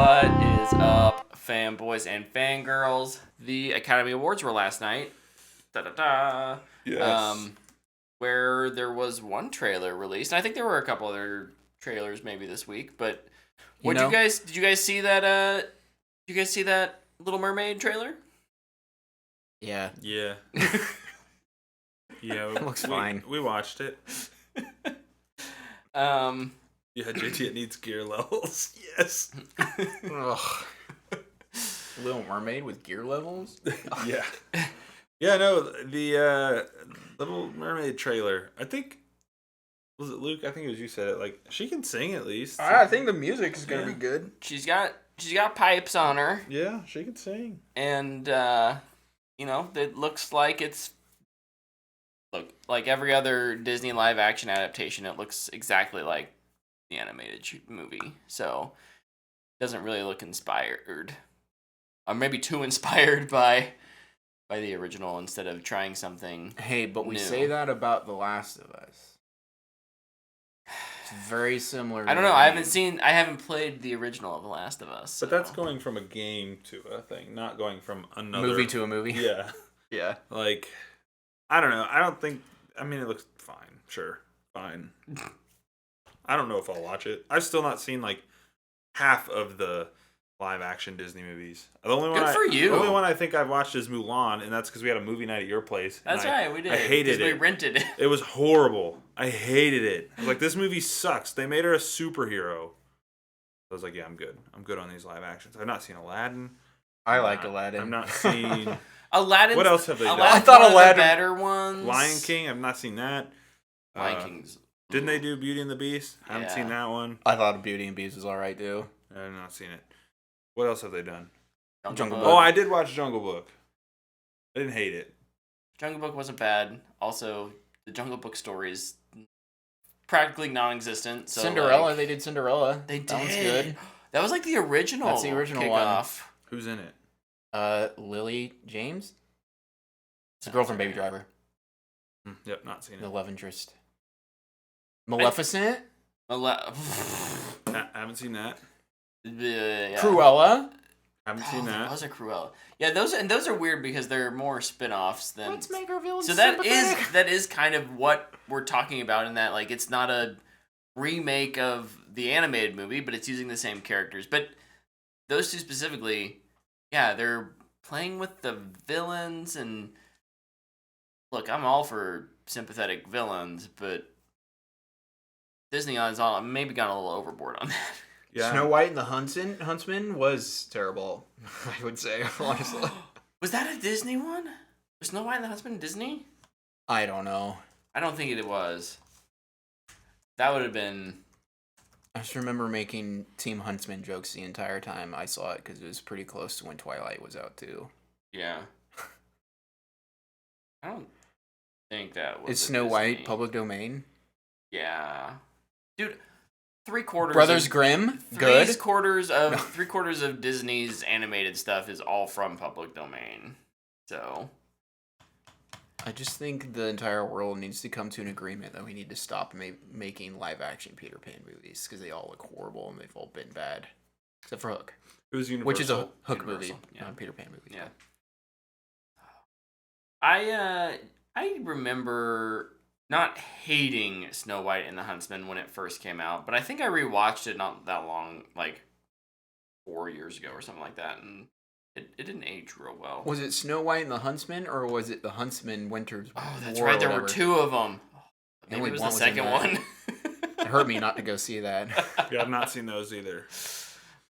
What is up, fanboys and fangirls? The Academy Awards were last night. Da-da-da. Yes. Where there was one trailer released. And I think there were a couple other trailers maybe this week, but did you guys see that Little Mermaid trailer? Yeah. Yeah. Yeah. It looks fine. We watched it. Yeah, JT, it needs gear levels. Yes. Ugh. Little Mermaid with gear levels? Yeah. Yeah, no, the Little Mermaid trailer. I think, was it Luke? I think it was you said it. Like, she can sing at least. I think the music is gonna be good. She's got pipes on her. Yeah, she can sing. And it looks like like every other Disney live action adaptation. It looks exactly like the animated movie, so it doesn't really look inspired, or maybe too inspired by the original instead of trying something. Hey, but we new. say that about The Last of Us. It's very similar. I don't know. I haven't played the original of The Last of Us. But that's going from a game to a thing, not going from another movie to a movie. Yeah. Yeah. Like, I don't know. It looks fine. Sure. Fine. I don't know if I'll watch it. I've still not seen like half of the live action Disney movies. The only one I think I've watched is Mulan, and that's because we had a movie night at your place. That's right, we did. I hated it. We rented it. It was horrible. I hated it. I was like, this movie sucks. They made her a superhero. I was like, yeah, I'm good. I'm good on these live actions. I've not seen Aladdin. I like Aladdin. I've not seen Aladdin. What else have they done? I thought one Aladdin of the better ones. Lion King. I've not seen that. Lion King's. Didn't they do Beauty and the Beast? I haven't seen that one. I thought Beauty and the Beast was alright too. I've not seen it. What else have they done? Jungle Book. Oh, I did watch Jungle Book. I didn't hate it. Jungle Book wasn't bad. Also, the Jungle Book story is practically non-existent. So Cinderella, they did Cinderella. They did. That one's good. That was like the original. That's the original kickoff. Who's in it? Lily James. It's a girl from Baby Driver. Yep, not seen it. The love interest. Maleficent. I haven't seen that. Yeah. Cruella. Haven't seen that. There was a Cruella. Yeah, those are weird because they're more spin-offs than. Let's make our villains so sympathetic. that is kind of what we're talking about in that, like, it's not a remake of the animated movie, but it's using the same characters. But those two specifically, yeah, they're playing with the villains, and look, I'm all for sympathetic villains, but Disney has maybe gone a little overboard on that. Yeah. Snow White and the Huntsman was terrible, I would say, honestly. Was that a Disney one? Was Snow White and the Huntsman Disney? I don't know. I don't think it was. That would have been... I just remember making Team Huntsman jokes the entire time I saw it, because it was pretty close to when Twilight was out, too. Yeah. I don't think that was Is Snow White public domain? Yeah. Dude, 3/4 Brothers Grimm, good. 3/4 of Disney's animated stuff is all from public domain. So I just think the entire world needs to come to an agreement that we need to stop making live action Peter Pan movies, because they all look horrible and they've all been bad, except for Hook. It was Universal. Which is a Hook Universal, movie, yeah. not a Peter Pan movie. Yeah. I remember not hating Snow White and the Huntsman when it first came out, but I think I rewatched it not that long, like 4 years ago or something like that, and it didn't age real well. Was it Snow White and the Huntsman, or was it the Huntsman Winter's War? Oh, that's right. There were two of them. Maybe it was the second one. It hurt me not to go see that. Yeah, I've not seen those either.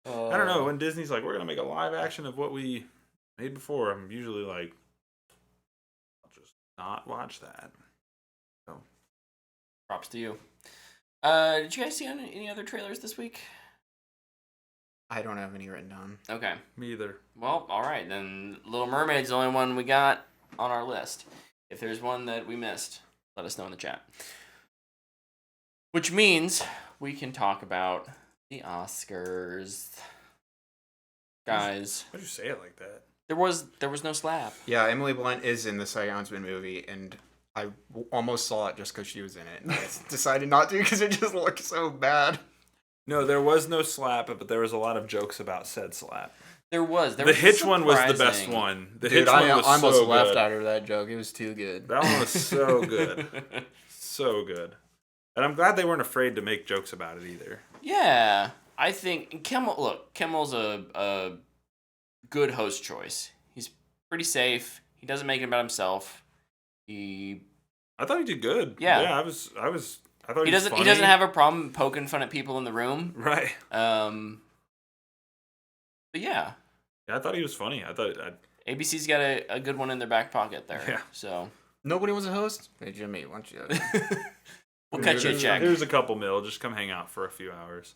I don't know. When Disney's like, we're going to make a live action of what we made before, I'm usually like, I'll just not watch that. So. Props to you. Did you guys see any other trailers this week? I don't have any written down. Okay. Me either. Well, all right. Then Little Mermaid's the only one we got on our list. If there's one that we missed, let us know in the chat. Which means we can talk about the Oscars. Guys. Why'd you say it like that? There was no slap. Yeah, Emily Blunt is in the Huntsman movie, and I almost saw it just because she was in it. I decided not to because it just looked so bad. No, there was no slap, but there was a lot of jokes about said slap. There was. The hitch one was the best one. The hitch one was I almost so left good. after that joke. It was too good. That one was so good. So good. And I'm glad they weren't afraid to make jokes about it either. Yeah, I think Kimmel's a good host choice. He's pretty safe. He doesn't make it about himself. I thought he did good. Yeah. Yeah, I thought He doesn't. funny. He doesn't have a problem poking fun at people in the room. Right. But yeah. Yeah, I thought he was funny. ABC's got a good one in their back pocket there. Yeah. So Nobody was a host? Hey, Jimmy, why don't you... we'll cut you a check. Here's a couple mil. Just come hang out for a few hours.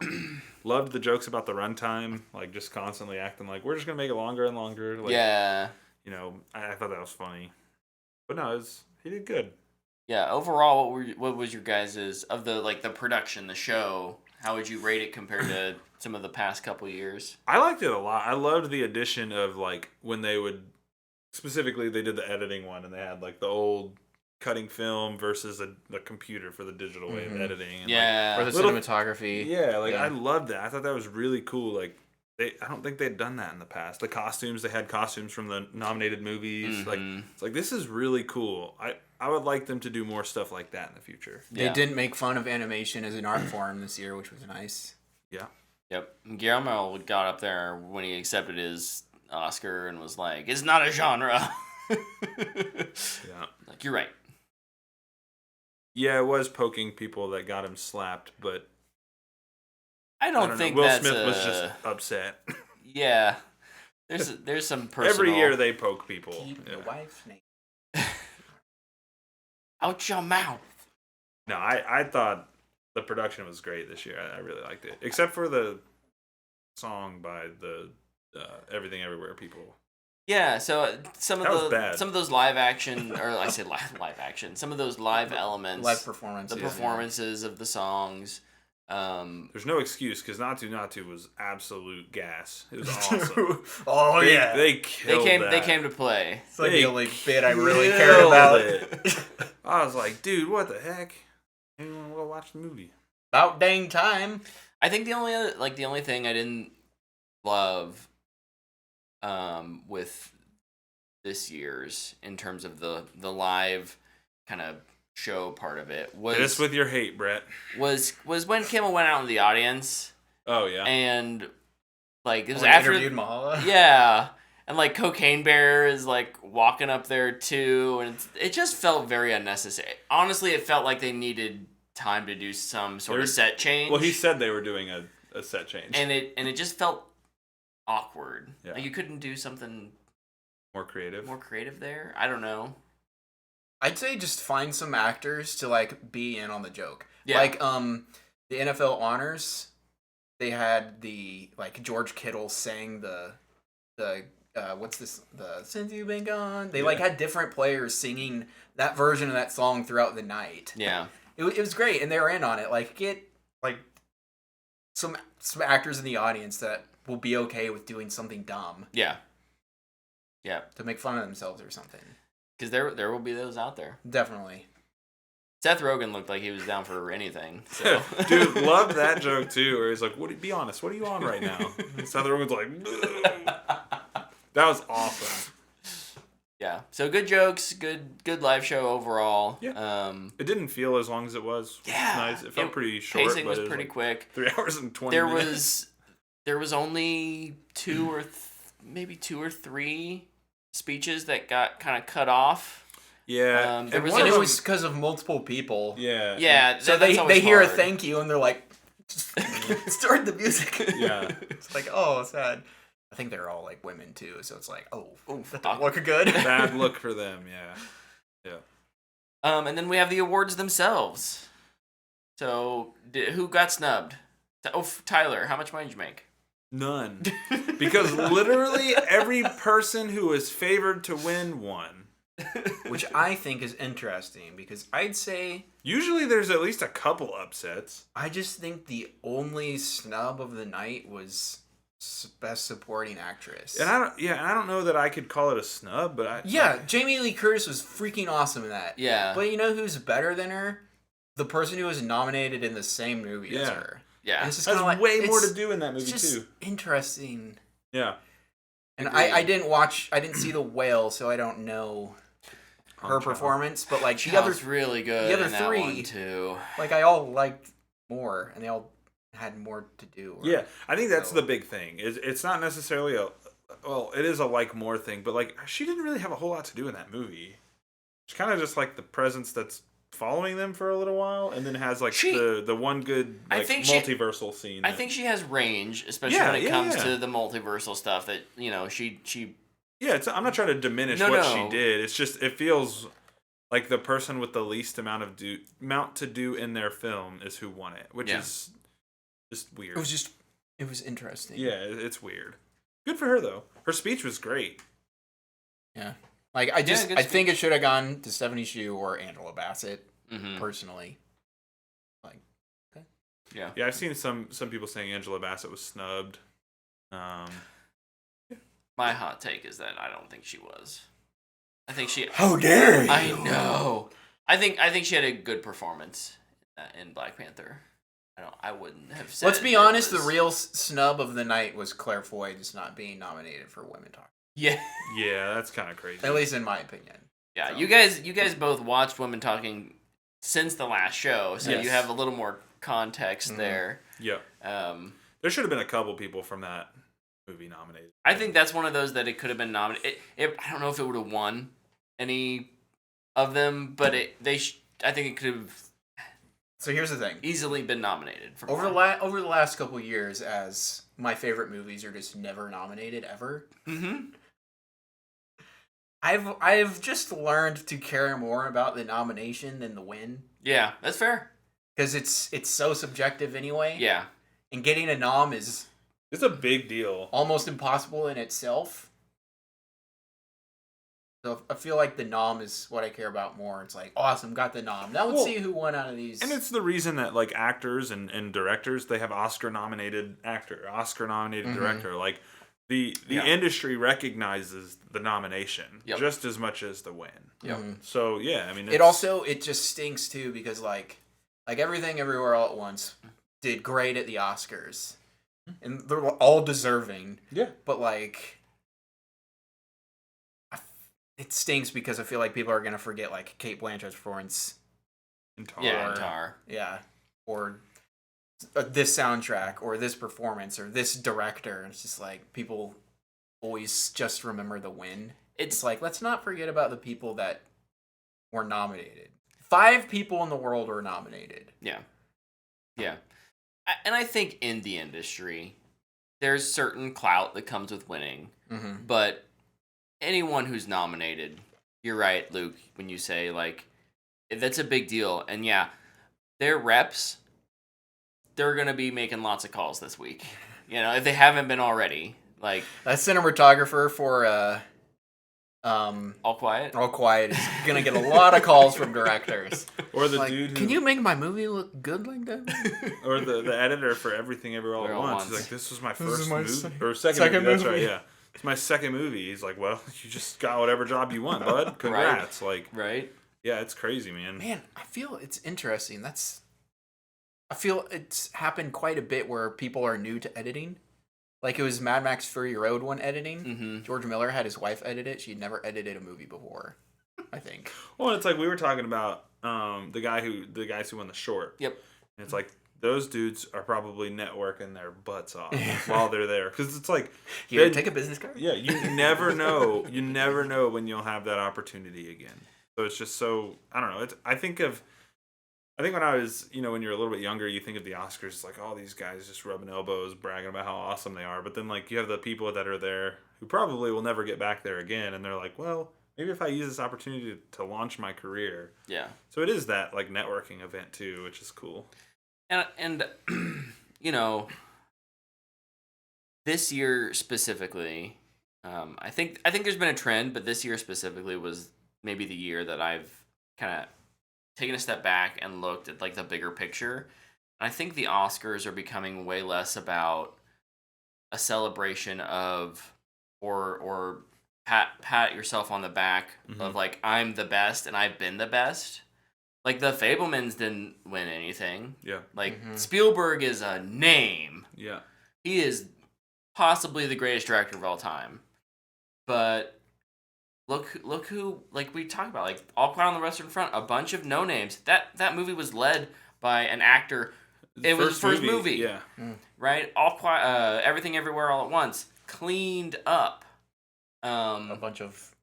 Loved the jokes about the runtime. Like, just constantly acting like, we're just going to make it longer and longer. Like, yeah. You know, I thought that was funny. But no, he did good. Yeah. Overall, what was your guys's of the production, the show? How would you rate it compared to some of the past couple years? I liked it a lot. I loved the addition of, like, when they would... Specifically, they did the editing one, and they had, like, the old cutting film versus the computer for the digital way of editing. And, yeah. Or the cinematography. Yeah, I loved that. I thought that was really cool. Like, I don't think they'd done that in the past. The costumes, they had costumes from the nominated movies. Mm-hmm. Like, it's like, this is really cool. I would like them to do more stuff like that in the future. They didn't make fun of animation as an art form this year, which was nice. Yeah. Yep. Guillermo got up there when he accepted his Oscar and was like, "It's not a genre." Yeah. Like, you're right. Yeah, it was poking people that got him slapped, but I don't think Will that's Smith was just upset. Yeah. There's some personal... Every year they poke people. Keep Yeah. your wife's name. Out your mouth. No, I thought the production was great this year. I really liked it, except for the song by the Everything Everywhere people. Yeah, so some bad. of those live action, or I said live action, some of those live elements, Live performances. the performances of the songs. There's no excuse because Natu Natu was absolute gas. It was awesome. Oh yeah, they killed that. They came to play. it's like they the only bit I really killed care about. it. I was like, dude, what the heck? Anyone want to go watch the movie? About dang time. I think the only thing I didn't love with this year's in terms of the live kind of show part of it was Hit us with your hate, Brett. was when Kimmel went out in the audience Oh yeah. and like it was When after interviewed Mahala. yeah, and like Cocaine Bear is like walking up there too, and it just felt very unnecessary. Honestly, it felt like they needed time to do some sort of set change. Well, he said they were doing a set change. and it just felt awkward. Yeah. Like you couldn't do something more creative. more creative there. I don't know. I'd say just find some actors to like be in on the joke. Yeah. Like the NFL honors, they had the like George Kittle sang the what's this, the Since You've Been Gone. They like had different players singing that version of that song throughout the night. Yeah. It was great, and they were in on it. Like get like some actors in the audience that will be okay with doing something dumb. Yeah. Yeah. To make fun of themselves or something. Because there will be those out there. Definitely. Seth Rogen looked like he was down for anything. So. Dude, love that joke too, where he's like, be honest, what are you on right now? And Seth Rogen's like, that was awesome. Yeah. So good jokes, good live show overall. Yeah. It didn't feel as long as it was. Yeah. Nice. It felt pretty short. Pacing but was it pretty like quick. 3 hours and 20 minutes. There was only maybe two or three speeches that got kind of cut off. Yeah. There was And a- it was because of multiple people. Yeah. Yeah. So that's they always hear a hard. thank you and they're like, start the music. Yeah. It's like, oh, sad. I think they're all like women too, so it's like, oh, that fuck. didn't look good. Bad look for them, yeah. Yeah. And then we have the awards themselves. So who got snubbed? Tyler, how much money did you make? None. Because literally every person who was favored to win won. Which I think is interesting because I'd say Usually there's at least a couple upsets. I just think the only snub of the night was Best Supporting Actress. And I don't know that I could call it a snub, but Jamie Lee Curtis was freaking awesome in that. Yeah. But you know who's better than her? The person who was nominated in the same movie as Yeah. her. Yeah. And it's just Has kind of like way more to do in that movie it's just too. interesting. Yeah. And Agreed. I didn't see The Whale, so I don't know her Hong Chow. performance. But like the Chow's other, really good the other in that three, one too. like I all liked more, and they all had more to do. Yeah, I think that's So- the big thing. It's not necessarily it is a like more thing, but like she didn't really have a whole lot to do in that movie. She's kind of just like the presence that's following them for a little while, and then has like the one good I like think multiversal scene. I think she has range, especially Yeah, when it yeah, comes yeah. to the multiversal stuff. That she Yeah, I'm not trying to diminish No, what no. she did. It's just it feels like the person with the least amount to do in their film is who won it, which Yeah. is just weird. It was interesting. Yeah, it's weird. Good for her though. Her speech was great. Yeah. Like good I think it should have gone to Stephanie Hsu or Angela Bassett Mhm. personally. Like, okay. Yeah. Yeah, I've seen some people saying Angela Bassett was snubbed. My hot take is that I don't think she was. I think she. How dare you? I know. I think she had a good performance in Black Panther. I wouldn't have said. Let's be it honest. The was- real snub of the night was Claire Foy just not being nominated for Women Talk. Yeah. Yeah, that's kind of crazy. At least in my opinion. Yeah. So- You guys both watched Women Talking since the last show, so Yes. you have a little more context Mhm. there. Yeah, there should have been a couple people from that movie nominated. I think that's one of those that it could have been nominated. I don't know if it would have won any of them, but I think it could have So here's the thing. easily been nominated for Over more. the last couple years, as my favorite movies are just never nominated ever, Mm-hmm. I've just learned to care more about the nomination than the win Yeah, that's fair. because it's so subjective anyway. Yeah. And getting a nom is It's a big deal. almost impossible in itself. So I feel like the nom is what I care about more. It's like, awesome, got the nom. Now let's Well, see who won out of these. And it's the reason that like actors and directors, they have Oscar nominated actor, Oscar nominated Mhm. director. Like the Yeah. industry recognizes the nomination Yep. just as much as the win. Yep. Mhm. So yeah, I mean It just stinks too because like Everything Everywhere All at Once did great at the Oscars. And they're all deserving. yeah. But like it stinks because I feel like people are gonna forget like Kate Blanchett's performance. Yeah, Or- Tar. Yeah. Or this soundtrack or this performance or this director. It's just like people always just remember the win. It's like, let's not forget about the people that were nominated. 5 people in the world were nominated. Yeah. Yeah. And I think in the industry, there's certain clout that comes with winning, Mm-hmm. but anyone who's nominated, you're right, Luke, when you say, like, that's a big deal. And yeah, their reps, they're going to be making lots of calls this week. If they haven't been already. Like, A cinematographer for All Quiet? All Quiet is gonna get a lot of calls from directors. Or the Like, dude who, can you make my movie look good like that? or the editor for Everything Everywhere All at All at Once. He's Once. like, this was my This is first my movie second- or second, second movie. That's right, movie. yeah. It's my second movie. He's like, well, you just got whatever job you want, bud. Congrats. Like, Right? yeah, it's crazy, man. Man, I feel it's interesting. I feel it's happened quite a bit where people are new to editing. Like it was Mad Max Fury Road one editing. Mm-hmm. George Miller had his wife edit it. She'd never edited a movie before, I think. Well, it's like we were talking about the guys who won the short. Yep. And it's like those dudes are probably networking their butts off while they're there because it's like Here, they- take a business card. yeah, you never know. You never know when you'll have that opportunity again. So it's just so I don't know. I think when I was when you're a little bit younger, you think of the Oscars it's like all these guys just rubbing elbows, bragging about how awesome they are. But then like you have the people that are there who probably will never get back there again, and they're like, well, maybe if I use this opportunity to launch my career. Yeah. So it is that like networking event too, which is cool. And this year specifically, I think there's been a trend, but this year specifically was maybe the year that I've kind of taken a step back and looked at like the bigger picture. And I think the Oscars are becoming way less about a celebration of or pat yourself on the back Mhm. of like I'm the best and I've been the best, Like the Fablemans didn't win anything. Yeah. Like Spielberg is a name. Yeah. He is possibly the greatest director of all time. But look who, like we talked about, like All Quiet on the Western Front, a bunch of no names. That movie was led by an actor. It was his first movie. Yeah. Right? All Quiet, Everything Everywhere All at Once, cleaned up. A bunch of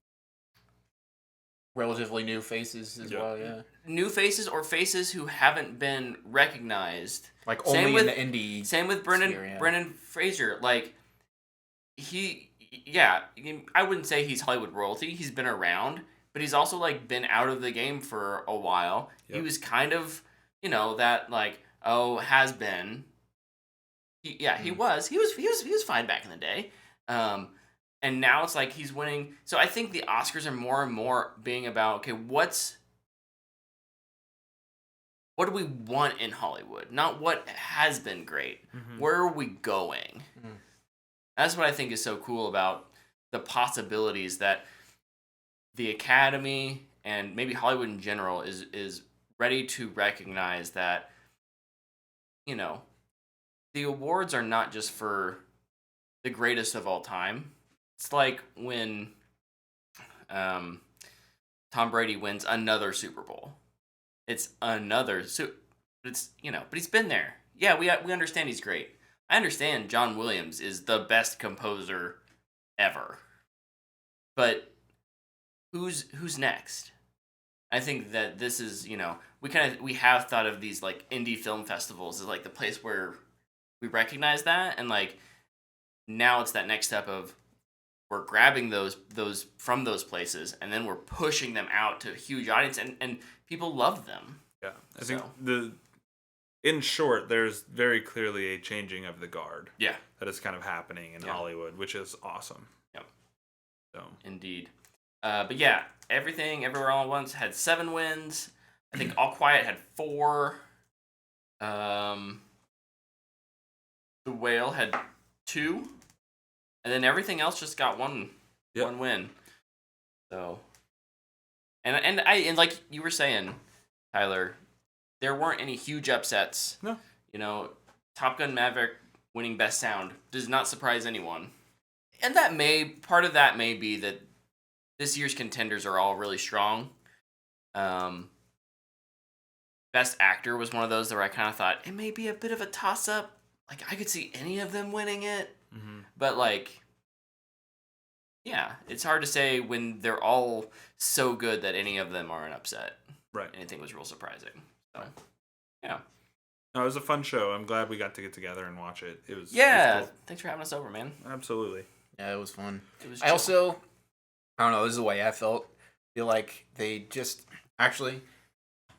relatively new faces as well, yeah. New faces or faces who haven't been recognized. Like only in the indie. Same with sphere, Brendan Fraser. Like I wouldn't say he's Hollywood royalty. He's been around, but he's also like been out of the game for a while. He was kind of, that like has been. He was fine back in the day. And now it's like he's winning. So I think the Oscars are more and more being about, okay, what do we want in Hollywood? Not what has been great. Where are we going? That's what I think is so cool about the possibilities that the Academy and maybe Hollywood in general is ready to recognize that, the awards are not just for the greatest of all time. It's like when Tom Brady wins another Super Bowl. It's another but he's been there. Yeah, we understand he's great. I understand John Williams is the best composer ever. But who's next? I think that this is, we have thought of these like indie film festivals as like the place where we recognize that, and like now it's that next step of we're grabbing those from those places, and then we're pushing them out to a huge audience, and people love them. Yeah, I think in short, there's very clearly a changing of the guard. Yeah, that is kind of happening in Hollywood, which is awesome. Yep. So indeed, but yeah, Everything Everywhere All at Once had 7 wins. I think All Quiet had 4. The Whale had 2. And then everything else just got one win. So, and like you were saying, Tyler, there weren't any huge upsets. No. Top Gun Maverick winning Best Sound does not surprise anyone. And part of that may be that this year's contenders are all really strong. Best Actor was one of those where I kind of thought it may be a bit of a toss-up. Like, I could see any of them winning it. But, like, yeah, it's hard to say when they're all so good that any of them are an upset. Right. Anything was real surprising. So, yeah. No, it was a fun show. I'm glad we got to get together and watch it. It was cool. Thanks for having us over, man. Absolutely. Yeah, it was fun. I don't know, this is the way I felt. I feel like they just, actually,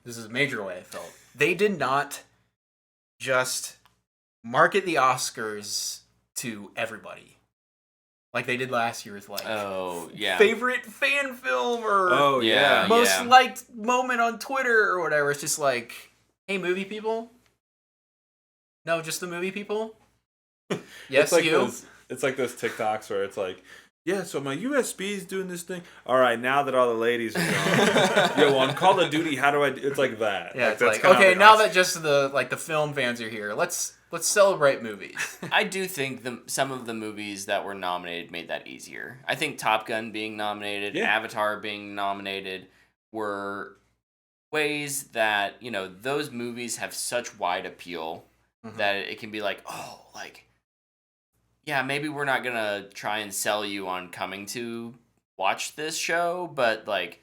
this is a major way I felt. They did not just market the Oscars to everybody like they did last year with favorite fan film or most liked moment on Twitter or whatever. It's just like, hey, movie people. No, just the movie people. Yes, it's like those TikToks where it's like, yeah, so my USB is doing this thing. All right, now that all the ladies are gone, on Call of Duty, how do I do? It's like that. Yeah, it's like, okay, now that just the film fans are here, let's celebrate movies. I do think some of the movies that were nominated made that easier. I think Top Gun being nominated, Avatar being nominated were ways that, those movies have such wide appeal that it can be like, yeah, maybe we're not going to try and sell you on coming to watch this show, but, like,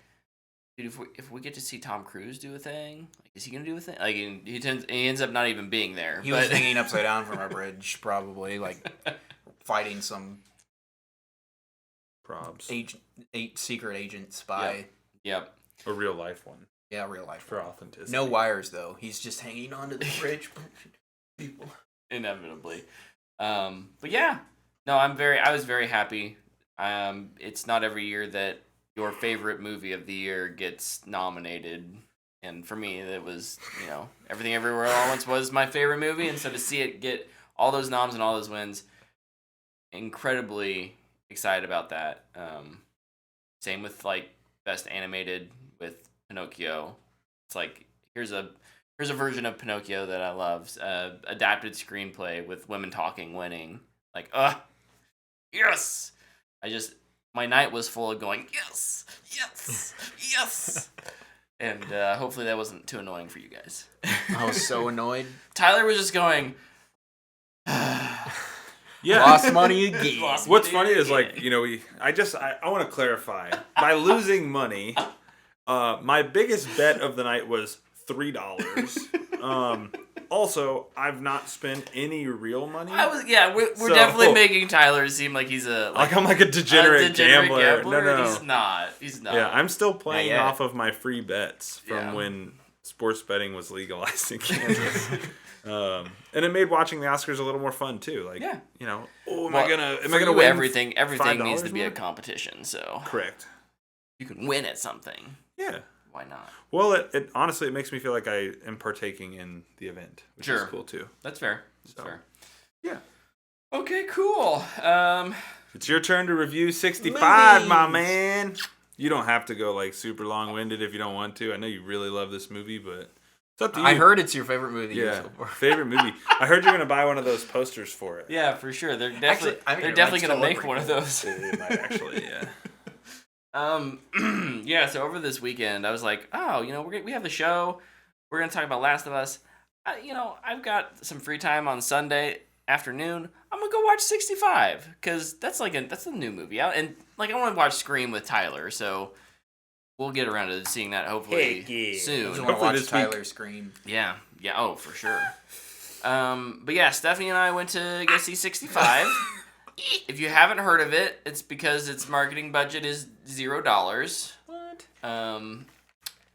dude, if we get to see Tom Cruise do a thing, like, is he going to do a thing? Like, he ends up not even being there. He was hanging upside down from a bridge, probably, like, fighting some probs. Secret agent spy. Yep. A real life one. Yeah, real life. For authenticity. No wires, though. He's just hanging onto the bridge. People. Inevitably. But yeah, no, I was very happy. It's not every year that your favorite movie of the year gets nominated, and for me, it was, Everything Everywhere All at Once was my favorite movie, and so to see it get all those noms and all those wins, incredibly excited about that. Same with like Best Animated with Pinocchio. It's like here's a version of Pinocchio that I love. Adapted screenplay with women talking, winning. Like, yes. My night was full of going yes, yes, yes. And hopefully that wasn't too annoying for you guys. I was so annoyed. Tyler was just going. Yeah. Lost money again. What's funny is like, you know, I want to clarify. By losing money, my biggest bet of the night was $3. Also, I've not spent any real money. We're definitely making Tyler seem like he's I'm like a degenerate gambler. No. He's not. Yeah, I'm still playing off of my free bets from when sports betting was legalized in Kansas. And it made watching the Oscars a little more fun too. Like, you know, am I gonna win? Everything needs to be a competition. So correct. You can win at something. Yeah. Why not? Well, it honestly, it makes me feel like I am partaking in the event, which is cool too. That's fair. That's fair. Yeah. Okay, cool. It's your turn to review 65, my man. You don't have to go like super long-winded if you don't want to. I know you really love this movie, but it's up to you. I heard it's your favorite movie. Yeah, favorite movie. I heard you're gonna buy one of those posters for it. Yeah, for sure. They're definitely gonna make one of those. They might actually, yeah. Yeah, so over this weekend, I was like, oh, you know, we have the show. We're going to talk about Last of Us. I've got some free time on Sunday afternoon. I'm going to go watch 65 because that's a new movie out. And, like, I want to watch Scream with Tyler, so we'll get around to seeing that hopefully soon. I want to watch Tyler Scream. Yeah, oh, for sure. But yeah, Stephanie and I went to go see 65. If you haven't heard of it, it's because its marketing budget is $0. What?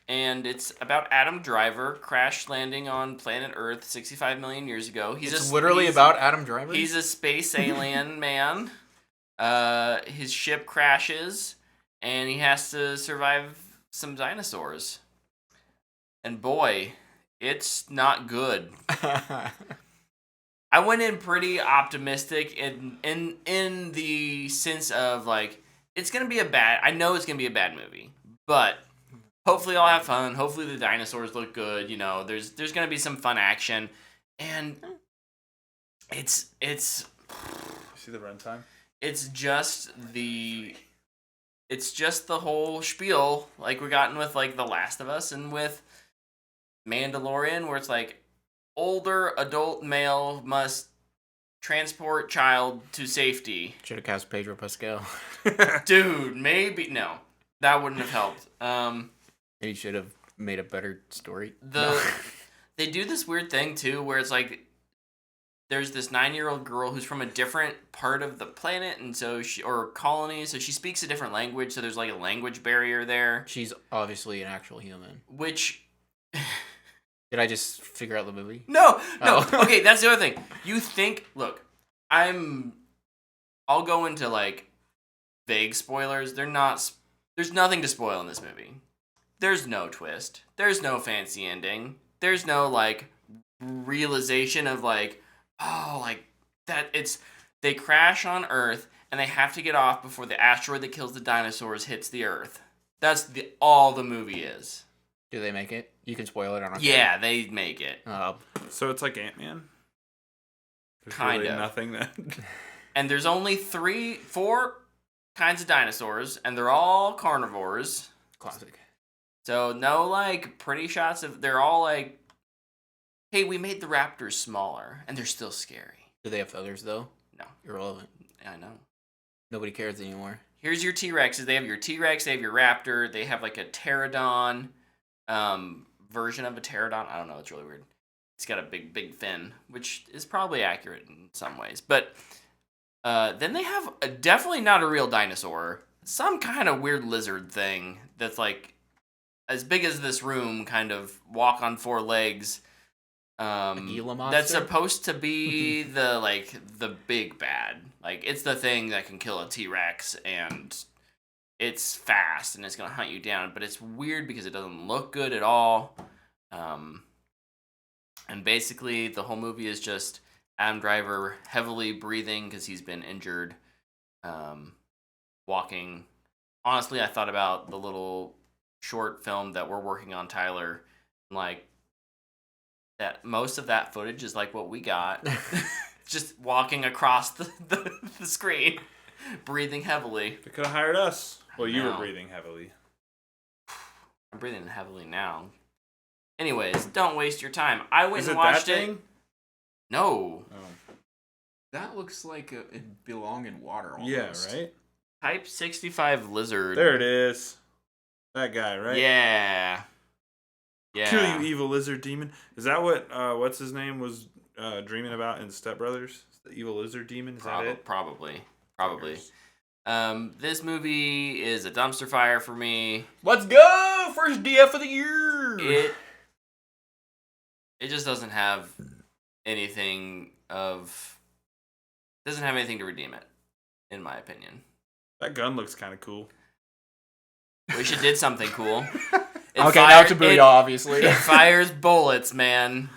And it's about Adam Driver crash landing on planet Earth 65 million years ago. It's literally about Adam Driver? He's a space alien man. His ship crashes, and he has to survive some dinosaurs. And boy, it's not good. I went in pretty optimistic in the sense of like I know it's gonna be a bad movie, but hopefully I'll have fun. Hopefully the dinosaurs look good. You know, there's gonna be some fun action, and it's see the runtime. It's just the whole spiel like we gotten with like The Last of Us and with Mandalorian, where it's like. Older adult male must transport child to safety. Should have cast Pedro Pascal. Dude, maybe no. That wouldn't have helped. He should have made a better story. They do this weird thing too, where it's like there's this 9-year-old girl who's from a different part of the planet, and so or colony, so she speaks a different language. So there's like a language barrier there. She's obviously an actual human. Which. Did I just figure out the movie? No. Oh. Okay, that's the other thing. You think, look, I'll go into like vague spoilers. There's nothing to spoil in this movie. There's no twist. There's no fancy ending. There's no like realization of like, oh, like that they crash on Earth and they have to get off before the asteroid that kills the dinosaurs hits the Earth. That's all the movie is. Do they make it? You can spoil it on our Yeah, they make it. So it's like Ant-Man? There's kind really of. Nothing that... And there's only 4 kinds of dinosaurs, and they're all carnivores. Classic. So no, like, pretty shots of... They're all like, hey, we made the raptors smaller, and they're still scary. Do they have feathers, though? No. Irrelevant. I know. Nobody cares anymore. Here's your T-Rexes. They have your T-Rex, they have your raptor, they have, like, a pterodon... version of a pterodon. I don't know. It's really weird. It's got a big fin, which is probably accurate in some ways. But then they have definitely not a real dinosaur. Some kind of weird lizard thing that's like as big as this room, kind of walk on 4 legs. A Gila monster? That's supposed to be the big bad. Like it's the thing that can kill a T-Rex and it's fast and it's going to hunt you down, but it's weird because it doesn't look good at all. And basically, the whole movie is just Adam Driver heavily breathing because he's been injured, walking. Honestly, I thought about the little short film that we're working on, Tyler, Like that, most of that footage is like what we got, just walking across the screen, breathing heavily. They could have hired us. Well, you were know. breathing heavily. I'm breathing heavily now. Anyways, don't waste your time. I went Is and it watched that it. thing? No. Oh. That looks like it belong in water almost. Yeah, right? Type 65 lizard. There it is. That guy, right? Yeah. Yeah. Kill you, evil lizard demon. Is that what what's his name was dreaming about in Step Brothers? The evil lizard demon. Is that it? Probably. This movie is a dumpster fire for me. Let's go! First DF of the year! It just doesn't have anything to redeem it, in my opinion. That gun looks kind of cool. Wish it did something cool. Now to Booyah, obviously. It fires bullets, man.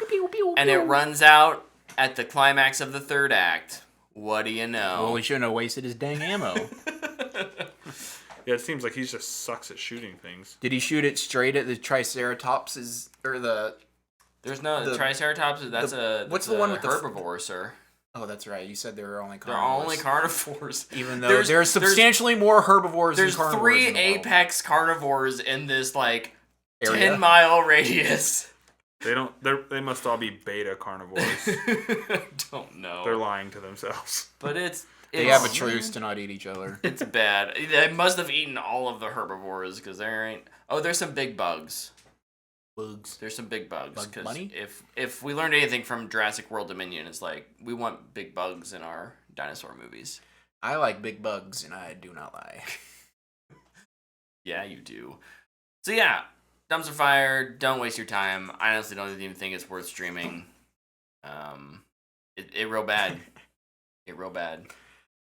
And it runs out at the climax of the third act. What do you know? Well, he shouldn't have wasted his dang ammo. Yeah, it seems like he just sucks at shooting things. Did he shoot it straight at the Triceratopses, or the... There's no Triceratops. What's the one with the herbivore, sir? Oh, that's right. You said they were only They're carnivores. only carnivores. Even though there's substantially more herbivores than carnivores. There's 3 in the world. apex carnivores in this, like, Area? 10-mile radius. They must all be beta carnivores. I don't know. They're lying to themselves. But they have a truce to not eat each other. It's bad. They must have eaten all of the herbivores because there ain't. Oh, there's some big bugs. There's some big bugs. Bug bunny? If we learned anything from Jurassic World Dominion, it's like we want big bugs in our dinosaur movies. I like big bugs, and I do not lie. Yeah, you do. So yeah, dumpster fire. Don't waste your time. I honestly don't even think it's worth streaming. It real bad. It real bad.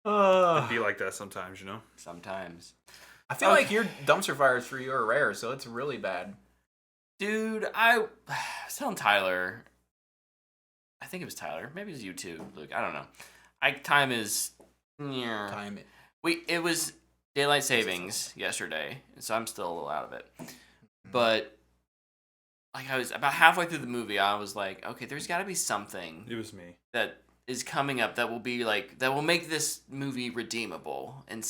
It'd be like that sometimes, you know? Sometimes. I feel like your dumpster fires for you are rare, so it's really bad. Dude, I was telling Tyler. I think it was Tyler. Maybe it was you too, Luke. I don't know. Time is. Yeah. Time. It was daylight savings yesterday, so I'm still a little out of it. But like I was about halfway through the movie, I was like, okay, there's got to be something. It was me. That is coming up that will be like that will make this movie redeemable and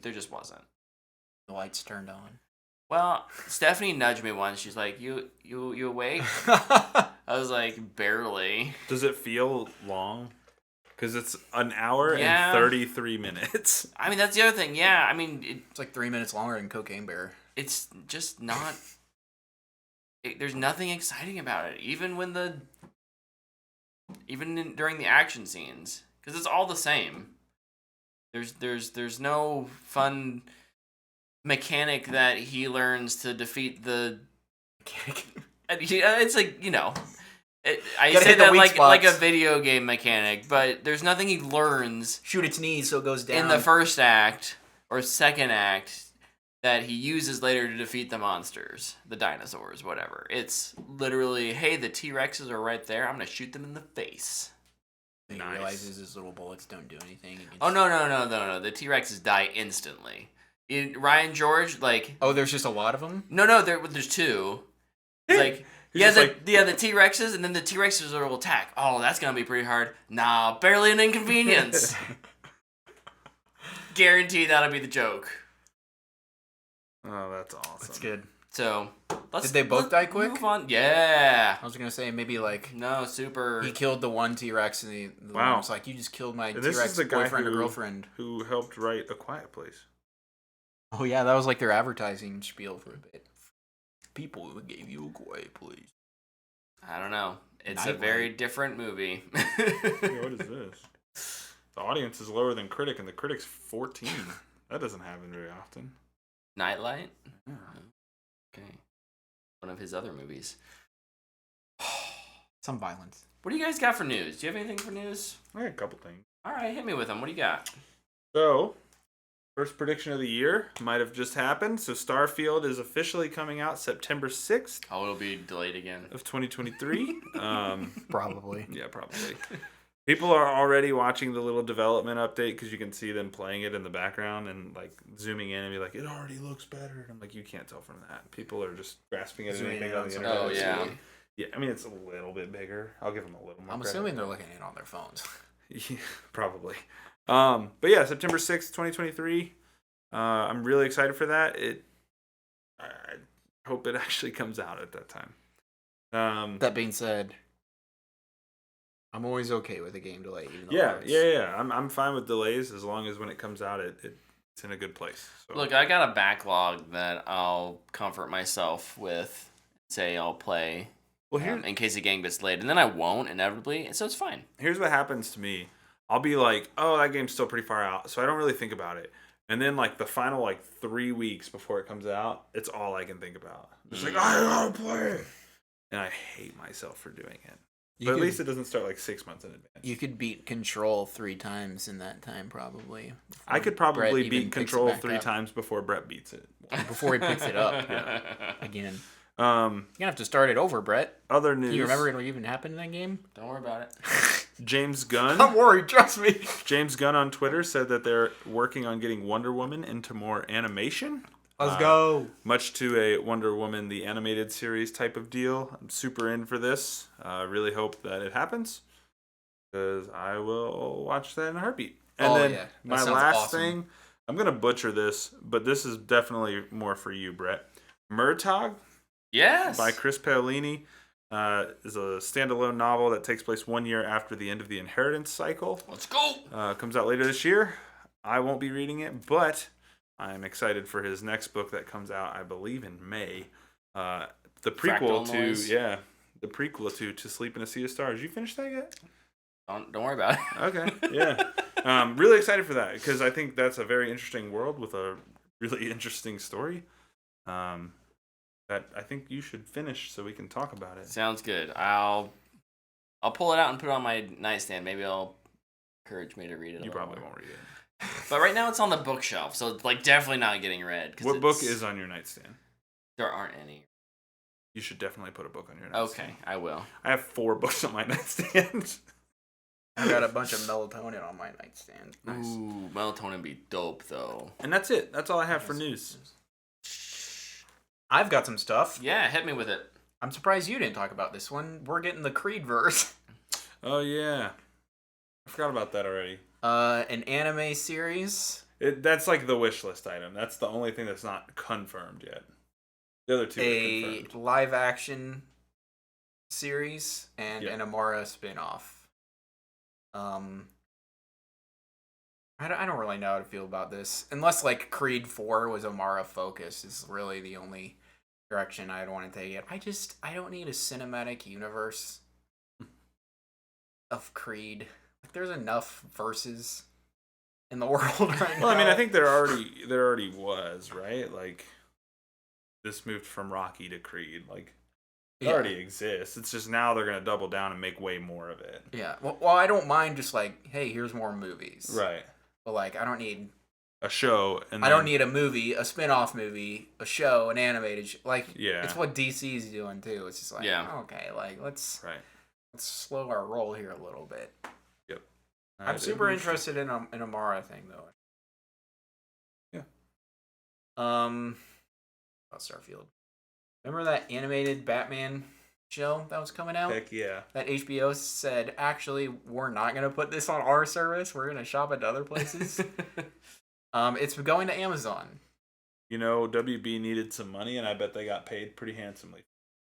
there just wasn't. The lights turned on. Well, Stephanie nudged me once. She's like, "You awake?" I was like, "Barely." Does it feel long? Because it's an hour and 33 minutes. I mean, that's the other thing. Yeah, I mean, it's like 3 minutes longer than Cocaine Bear. It's just not. There's nothing exciting about it, even during the action scenes, because it's all the same. There's no fun mechanic that he learns to defeat the. It's like, you know. I say that like a video game mechanic, but there's nothing he learns. Shoot its knees so it goes down. In the first act or second act that he uses later to defeat the monsters, the dinosaurs, whatever. It's literally, hey, the T-Rexes are right there. I'm going to shoot them in the face. He realizes his little bullets don't do anything. Oh, no. The T-Rexes die instantly. Ryan George, like... Oh, there's just a lot of them? No, there's 2. It's like... the T-Rexes, and then the T-Rexes will attack. Oh, that's going to be pretty hard. Nah, barely an inconvenience. Guarantee that'll be the joke. Oh, that's awesome. That's good. So, did they both die quick? Move on. Yeah. I was going to say, maybe like... No, super... He killed the one T-Rex, and the one was like, you just killed my T-Rex boyfriend or girlfriend. Who helped write A Quiet Place. Oh, yeah, that was like their advertising spiel for a bit. People who gave you A Quiet Place. I don't know. It's a very different movie. What is this? The audience is lower than critic, and the critic's 14. That doesn't happen very often. Nightlight? Yeah. Okay. One of his other movies. Some violence. What do you guys got for news? Do you have anything for news? I got a couple things. All right, hit me with them. What do you got? So, first prediction of the year might have just happened. So, Starfield is officially coming out September 6th. Oh, it'll be delayed again. Of 2023. Probably. Yeah, probably. People are already watching the little development update because you can see them playing it in the background and like zooming in and be like, it already looks better. And I'm like, you can't tell from that. People are just grasping at Zooming anything in on on the some internet. Oh, yeah. Yeah, I mean, it's a little bit bigger. I'll give them a little more I'm credit. assuming they're looking in on their phones. Yeah, probably. But yeah, September 6th, 2023. I'm really excited for that. I hope it actually comes out at that time. That being said, I'm always okay with a game delay. Even though yeah. I'm fine with delays as long as when it comes out, it's in a good place. So. Look, I got a backlog that I'll comfort myself with. Say I'll play in case the game gets delayed, and then I won't inevitably, so it's fine. Here's what happens to me. I'll be like, oh, that game's still pretty far out, so I don't really think about it. And then like the final like 3 weeks before it comes out, it's all I can think about. It's like, I gotta play it. And I hate myself for doing it. But at least it doesn't start like 6 months in advance. You could beat Control 3 times in that time, probably. I could probably Brett even beat picks Control it back 3 up. times before Brett beats it. Before he picks it up Yeah. again. Um, You're going to have to start it over, Brett. Other Do news. you remember it'll even happen in that game? Don't worry about it. James Gunn. I'm worried, trust me. James Gunn on Twitter said that they're working on getting Wonder Woman into more animation. Let's go. Much to a Wonder Woman the animated series type of deal. I'm super in for this. I really hope that it happens because I will watch that in a heartbeat. And then That my sounds last awesome. thing, I'm going to butcher this, but this is definitely more for you, Brett. Murtaugh Yes. by Chris Paolini is a standalone novel that takes place 1 year after the end of the Inheritance cycle. Let's go. Comes out later this year. I won't be reading it, but I'm excited for his next book that comes out, I believe, in May. The prequel Fractal Noise. the prequel to Sleep in a Sea of Stars. You finished that yet? Don't worry about it. Okay, yeah. Really excited for that because I think that's a very interesting world with a really interesting story. That I think you should finish so we can talk about it. Sounds good. I'll pull it out and put it on my nightstand. Maybe I'll encourage me to read it. You probably won't read it. But right now it's on the bookshelf, so it's like definitely not getting read. What book is on your nightstand? There aren't any. You should definitely put a book on your nightstand. Okay, I will. I have 4 books on my nightstand. I got a bunch of melatonin on my nightstand. Nice. Ooh, melatonin be dope though. And that's it. That's all I have for news. I've got some stuff. Yeah, hit me with it. I'm surprised you didn't talk about this one. We're getting the Creed verse. Oh yeah, I forgot about that already. An anime series. That's like the wish list item. That's the only thing that's not confirmed yet. The other 2 are A confirmed. live action series and Yeah. an Amara spin-off. I don't really know how to feel about this. Unless like Creed 4 was Amara focused is really the only direction I'd want to take it. I don't need a cinematic universe of Creed. Like there's enough verses in the world right now. Well, I mean, I think there already was, right? Like this moved from Rocky to Creed. Like it already exists. It's just now they're gonna double down and make way more of it. Yeah. Well, I don't mind just like, hey, here's more movies. Right. But like, I don't need A show. And I don't need a movie, a spin-off movie, a show, an animated like Yeah. it's what DC's doing too. It's just like, Yeah. okay, like let's Right. slow our roll here a little bit. Yep. I'm super interested in an Amara thing though. Yeah. About Starfield. Remember that animated Batman show that was coming out? Heck yeah. That HBO said, actually, we're not gonna put this on our service. We're gonna shop at other places. It's going to Amazon. You know, WB needed some money, and I bet they got paid pretty handsomely.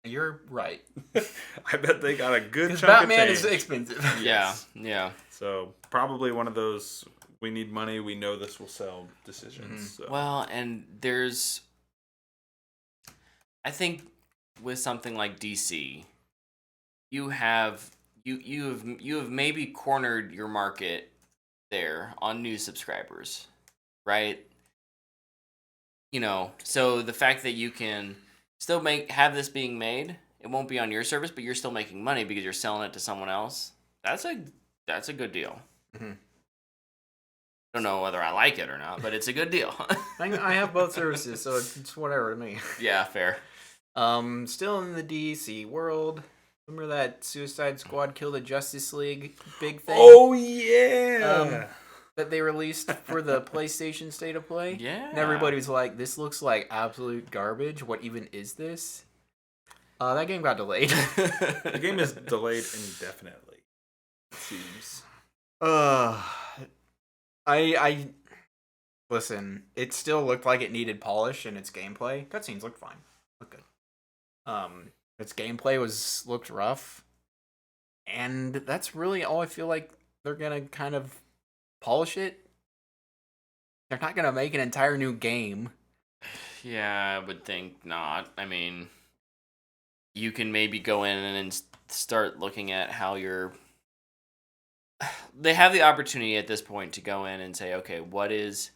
You're right. I bet they got a good Because chunk Batman of is change. expensive. Yeah, yeah. So probably one of those we need money, we know this will sell decisions. So. Well, and there's, I think, with something like DC, you have maybe cornered your market there on new subscribers, right? You know, so the fact that you can still have this being made, it won't be on your service, but you're still making money because you're selling it to someone else. That's a good deal. Mhm. Don't know whether I like it or not, but it's a good deal. I have both services, so it's whatever to me. Yeah, fair. Still in the DC world. Remember that Suicide Squad Kill the Justice League big thing? Oh yeah. That they released for the PlayStation State of Play? Yeah. And everybody was like, this looks like absolute garbage. What even is this? That game got delayed. The game is delayed indefinitely. Seems. Listen, it still looked like it needed polish in its gameplay. Cutscenes looked fine. Looked good. Its gameplay looked rough. And that's really all I feel like they're gonna kind of polish it. They're not gonna make an entire new game. Yeah, I would think not. I mean, you can maybe go in and start looking at how you're... They have the opportunity at this point to go in and say, okay, what is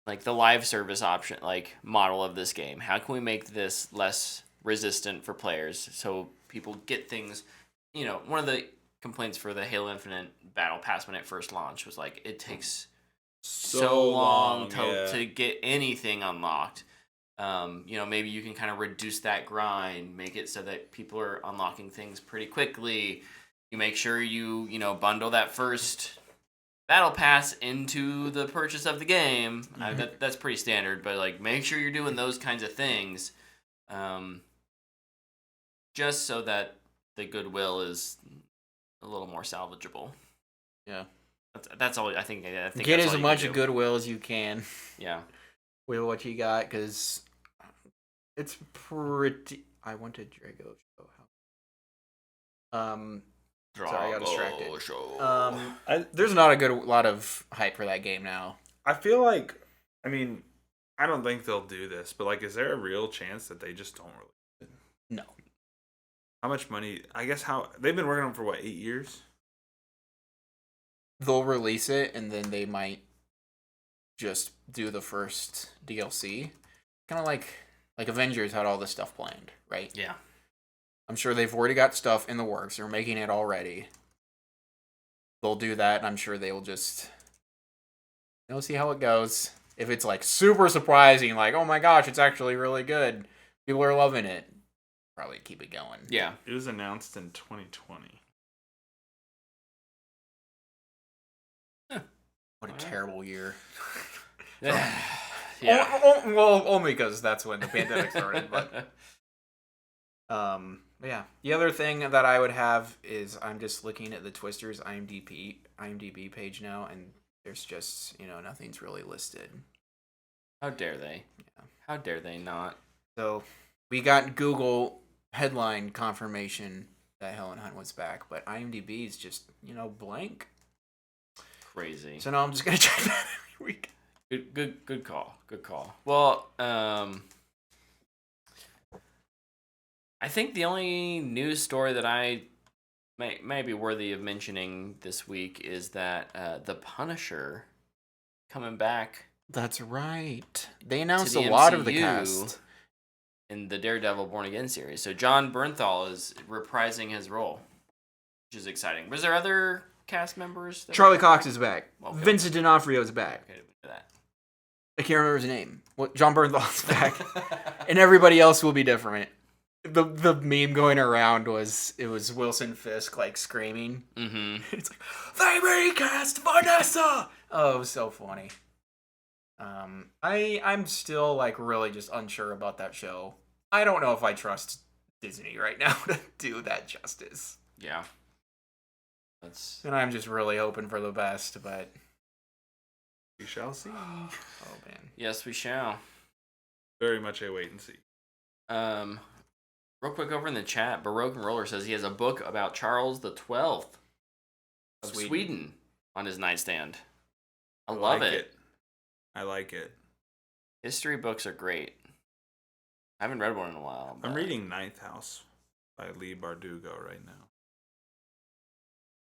like the live service option, like model of this game? How can we make this less resistant for players so people get things? You know, one of the complaints for the Halo Infinite Battle Pass when it first launched was like it takes so long to get anything unlocked. You know, maybe you can kind of reduce that grind, make it so that people are unlocking things pretty quickly. You make sure you bundle that first battle pass into the purchase of the game. That's pretty standard, but like make sure you're doing those kinds of things, just so that the goodwill is a little more salvageable. Yeah, that's all I think. Get as much goodwill as you can. Yeah, with what you got, because it's pretty. I wanted Drago show. Sorry, I got distracted. There's not a lot of hype for that game now. I feel like, I mean, I don't think they'll do this, but like, is there a real chance that they just don't release it? No. How much money? I guess they've been working on it for what, 8 years? They'll release it and then they might just do the first DLC. Kind of like Avengers had all this stuff planned, right? Yeah. I'm sure they've already got stuff in the works. They're making it already. They'll do that, and I'm sure they will just... They'll see how it goes. If it's, like, super surprising, like, oh my gosh, it's actually really good. People are loving it. Probably keep it going. Yeah. It was announced in 2020. Huh. What a terrible year. Yeah. Well, only because that's when the pandemic started, but... Yeah. The other thing that I would have is I'm just looking at the Twisters IMDb page now, and there's just nothing's really listed. How dare they? Yeah. How dare they not? So we got Google headline confirmation that Helen Hunt was back, but IMDb is just blank. Crazy. So now I'm just gonna check that every week. Good call. Good call. Well, I think the only news story that I may be worthy of mentioning this week is that the Punisher coming back. That's right. They announced a lot of the cast in the Daredevil Born Again series. So John Bernthal is reprising his role, which is exciting. Was there other cast members? Charlie Cox is back. Okay. Vincent D'Onofrio is back. Okay, that. I can't remember his name. John Bernthal's back, and everybody else will be different. The meme going around was Wilson Fisk like screaming. Mm-hmm. It's like they recast Vanessa. Oh, it was so funny. I'm still like really just unsure about that show. I don't know if I trust Disney right now to do that justice. Yeah. And I'm just really hoping for the best, but we shall see. Oh man. Yes, we shall. Very much a wait and see. Real quick over in the chat, Baroque and Roller says he has a book about Charles the 12th of Sweden on his nightstand. I love it. I like it. History books are great. I haven't read one in a while. I'm reading Ninth House by Lee Bardugo right now.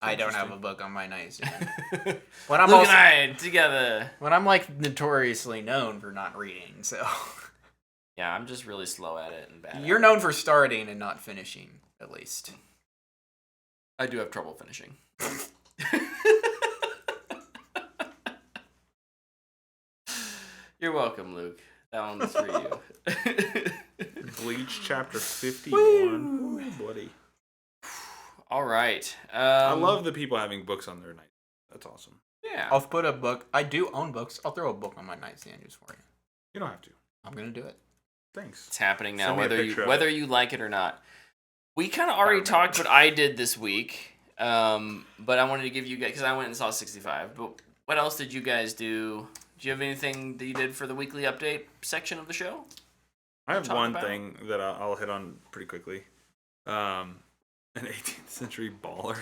I don't have a book on my nightstand. When I'm Luke and I together. When I'm like notoriously known for not reading, so... Yeah, I'm just really slow at it and bad. You're known for starting and not finishing, at least. I do have trouble finishing. You're welcome, Luke. That one's for you. Bleach chapter 51. Ooh, buddy. All right. I love the people having books on their night. That's awesome. Yeah. I'll put a book. I do own books. I'll throw a book on my nightstand just for you. You don't have to. I'm gonna do it. Thanks. It's happening now, Send me a whether picture of whether it. you like it or not. We kind of already talked what I did this week, but I wanted to give you guys, because I went and saw 65. But what else did you guys do? Do you have anything that you did for the weekly update section of the show? I have talk one about? thing that I'll hit on pretty quickly. An 18th century baller.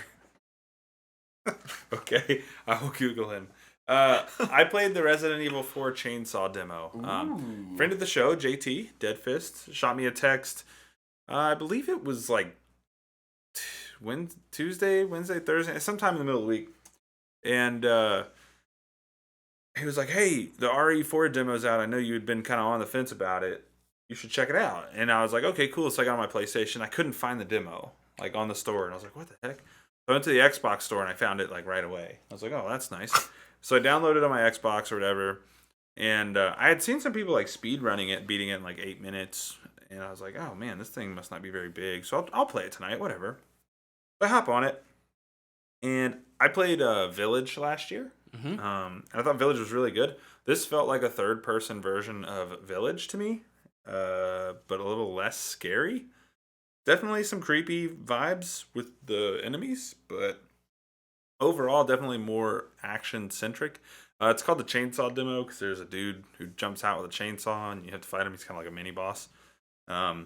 Okay, I will Google him. I played the Resident Evil 4 Chainsaw demo. Friend of the show, JT, Dead Fist, shot me a text. I believe it was like Tuesday, Wednesday, Thursday, sometime in the middle of the week. And he was like, hey, the RE4 demo's out. I know you had been kind of on the fence about it. You should check it out. And I was like, okay, cool. So I got on my PlayStation. I couldn't find the demo, like, on the store. And I was like, what the heck? So I went to the Xbox store and I found it, like, right away. I was like, oh, that's nice. So I downloaded it on my Xbox or whatever. And I had seen some people, like, speed running it, beating it in, like, 8 minutes. And I was like, oh, man, this thing must not be very big. So I'll play it tonight, whatever. So I hop on it. And I played Village last year. Mm-hmm. And I thought Village was really good. This felt like a third-person version of Village to me, but a little less scary. Definitely some creepy vibes with the enemies, but overall, definitely more action-centric. It's called the Chainsaw Demo because there's a dude who jumps out with a chainsaw, and you have to fight him. He's kind of like a mini-boss. So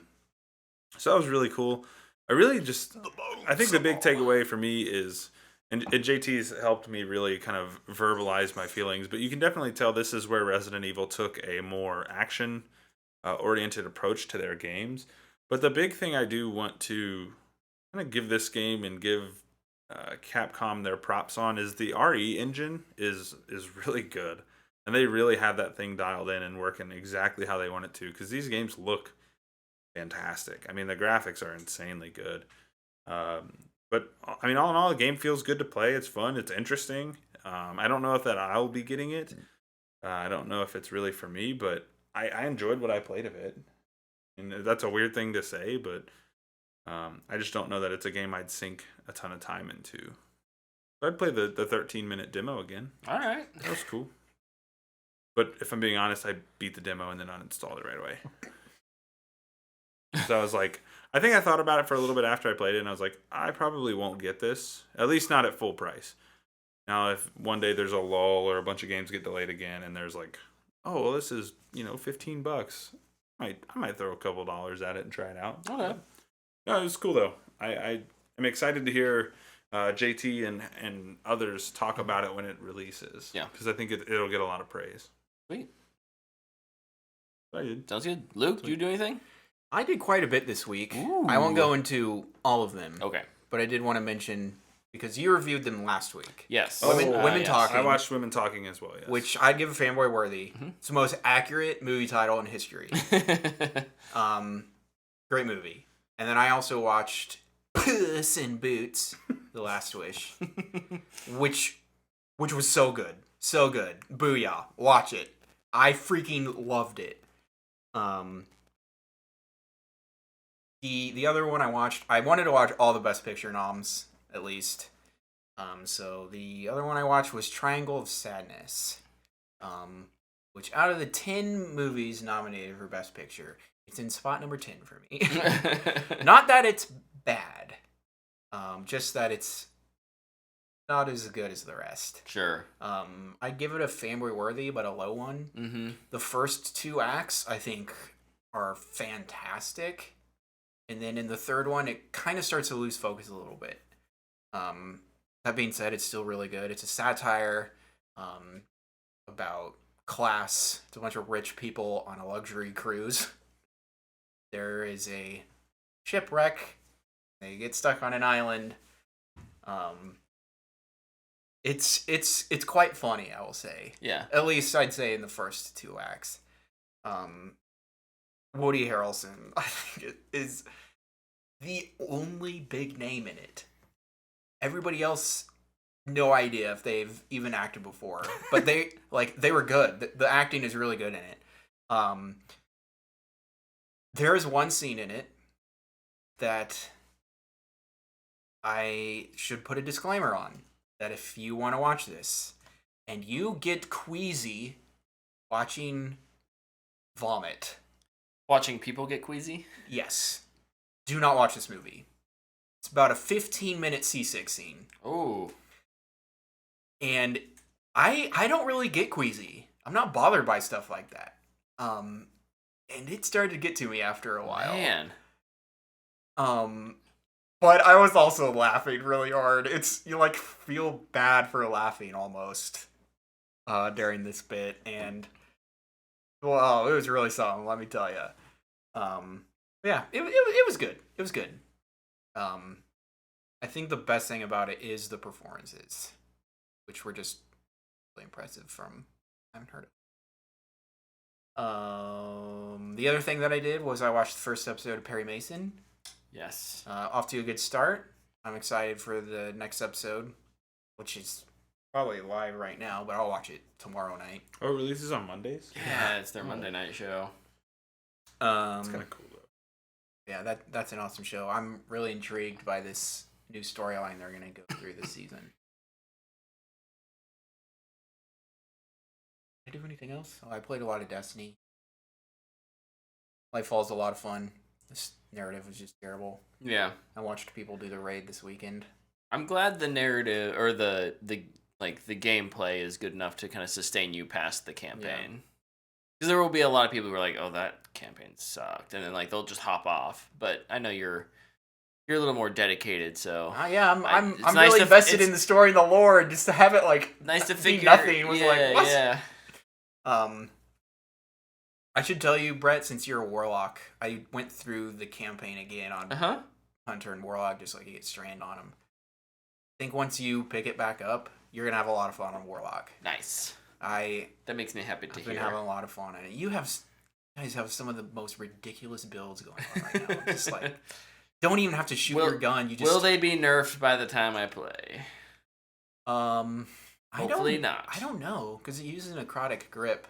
that was really cool. I think the big takeaway for me is... And JT's helped me really kind of verbalize my feelings, but you can definitely tell this is where Resident Evil took a more action-oriented approach to their games. But the big thing I do want to kind of give this game and give Capcom their props on is the RE engine is really good. And they really have that thing dialed in and working exactly how they want it to, because these games look fantastic. I mean, the graphics are insanely good. But, I mean, all in all, the game feels good to play. It's fun. It's interesting. I don't know if that I'll be getting it. I don't know if it's really for me, but I enjoyed what I played of it. And that's a weird thing to say, but I just don't know that it's a game I'd sink a ton of time into. But I'd play the 13-minute demo again. All right. That was cool. But if I'm being honest, I beat the demo and then uninstalled it right away. So I was like... I think I thought about it for a little bit after I played it, and I was like, I probably won't get this. At least not at full price. Now, if one day there's a lull or a bunch of games get delayed again, and there's like, oh, well, this is, $15. I might throw a couple dollars at it and try it out. Okay. No, it was cool, though. I am excited to hear JT and others talk about it when it releases. Yeah. Because I think it'll get a lot of praise. Sweet. I did. Sounds good. Luke, did you do anything? I did quite a bit this week. Ooh. I won't go into all of them. Okay. But I did want to mention, because you reviewed them last week. Yes. Women yes. Talking. I watched Women Talking as well, yes. Which I'd give a fanboy worthy. Mm-hmm. It's the most accurate movie title in history. Great movie. And then I also watched Puss in Boots, The Last Wish, which was so good. So good. Booyah. Watch it. I freaking loved it. The other one I watched, I wanted to watch all the Best Picture noms, at least. So the other one I watched was Triangle of Sadness, which out of the 10 movies nominated for Best Picture, it's in spot number 10 for me. Not that it's bad, just that it's not as good as the rest. Sure. I'd give it a fanboy worthy, but a low one. Mm-hmm. The first 2 acts, I think, are fantastic. And then in the third one, it kind of starts to lose focus a little bit. That being said, it's still really good. It's a satire about class. It's a bunch of rich people on a luxury cruise. There is a shipwreck. They get stuck on an island. It's quite funny, I will say. Yeah. At least I'd say in the first 2 acts. Woody Harrelson, I think, is the only big name in it. Everybody else, no idea if they've even acted before, but they were good. The acting is really good in it. There is one scene in it that I should put a disclaimer on that if you want to watch this and you get queasy watching vomit, Watching people get queasy? yes, do not watch this movie. It's about a 15-minute seasick scene. Oh. And I don't really get queasy. I'm not bothered by stuff like that. And it started to get to me after a while. Man. But I was also laughing really hard. You like feel bad for laughing almost during this bit, and well, it was really something. Let me tell you. Yeah, it was good. It was good. I think the best thing about it is the performances, which were just really impressive. I haven't heard of. The other thing that I did was I watched the first episode of Perry Mason. Yes. Off to a good start. I'm excited for the next episode, which is probably live right now, but I'll watch it tomorrow night. Oh, it releases on Mondays? Yeah, it's their Monday night show. It's kind of cool, though. Yeah, that's an awesome show. I'm really intrigued by this new storyline they're going to go through this season. Did I do anything else? Oh, I played a lot of Destiny. Lightfall's a lot of fun. This narrative was just terrible. Yeah. I watched people do the raid this weekend. I'm glad the narrative or the gameplay is good enough to kind of sustain you past the campaign. Because there will be a lot of people who are like, "Oh, that campaign sucked," and then like they'll just hop off. But I know you're a little more dedicated, so Yeah, I'm nice really to- invested in the story and the lore, and just to have it like nice to be figure. nothing was yeah, like what? Yeah. I should tell you, Brett, since you're a warlock, I went through the campaign again on Hunter and Warlock just so I could get strand on them. I think once you pick it back up, you're gonna have a lot of fun on Warlock. Nice. That makes me happy to I've hear. been having a lot of fun on it. You guys have some of the most ridiculous builds going on right now. Just like don't even have to shoot your gun. You just Will they be nerfed by the time I play? Hopefully not. I don't know because it uses a necrotic grip.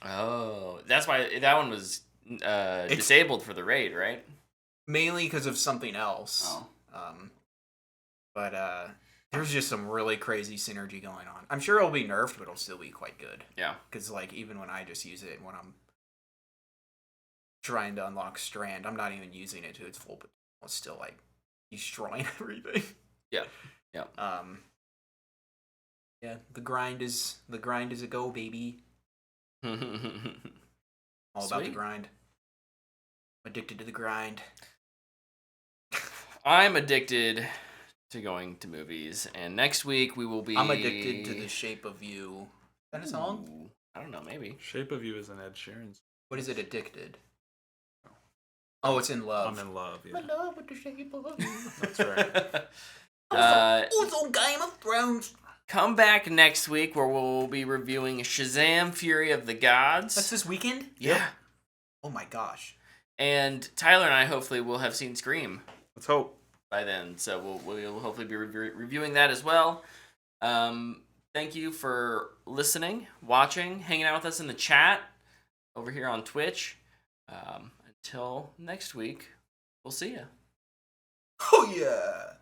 Oh, that's why that one was disabled for the raid, right? Mainly because of something else. Oh. But there's just some really crazy synergy going on. I'm sure it'll be nerfed, but it'll still be quite good. Yeah. Because like even when I just use it when I'm trying to unlock Strand, I'm not even using it to its full potential. It's still like destroying everything. Yeah. Yeah. Yeah. The grind is a go, baby. All about the grind. Addicted to the grind. I'm addicted to going to movies, and next week we will be. I'm addicted to The Shape of You. Is that a song? Ooh, I don't know, maybe. Shape of You is an Ed Sheeran. What is it? Addicted. Oh, it's In Love. I'm in love. Yeah. I'm in love with the shape of you. That's right. Also Game of Thrones. Come back next week where we'll be reviewing Shazam: Fury of the Gods. That's this weekend? Yeah. Oh my gosh. And Tyler and I hopefully will have seen Scream Let's hope. by then, so we'll hopefully be reviewing that as well. Thank you for listening, watching, hanging out with us in the chat over here on Twitch. Until next week, we'll see you. Oh yeah.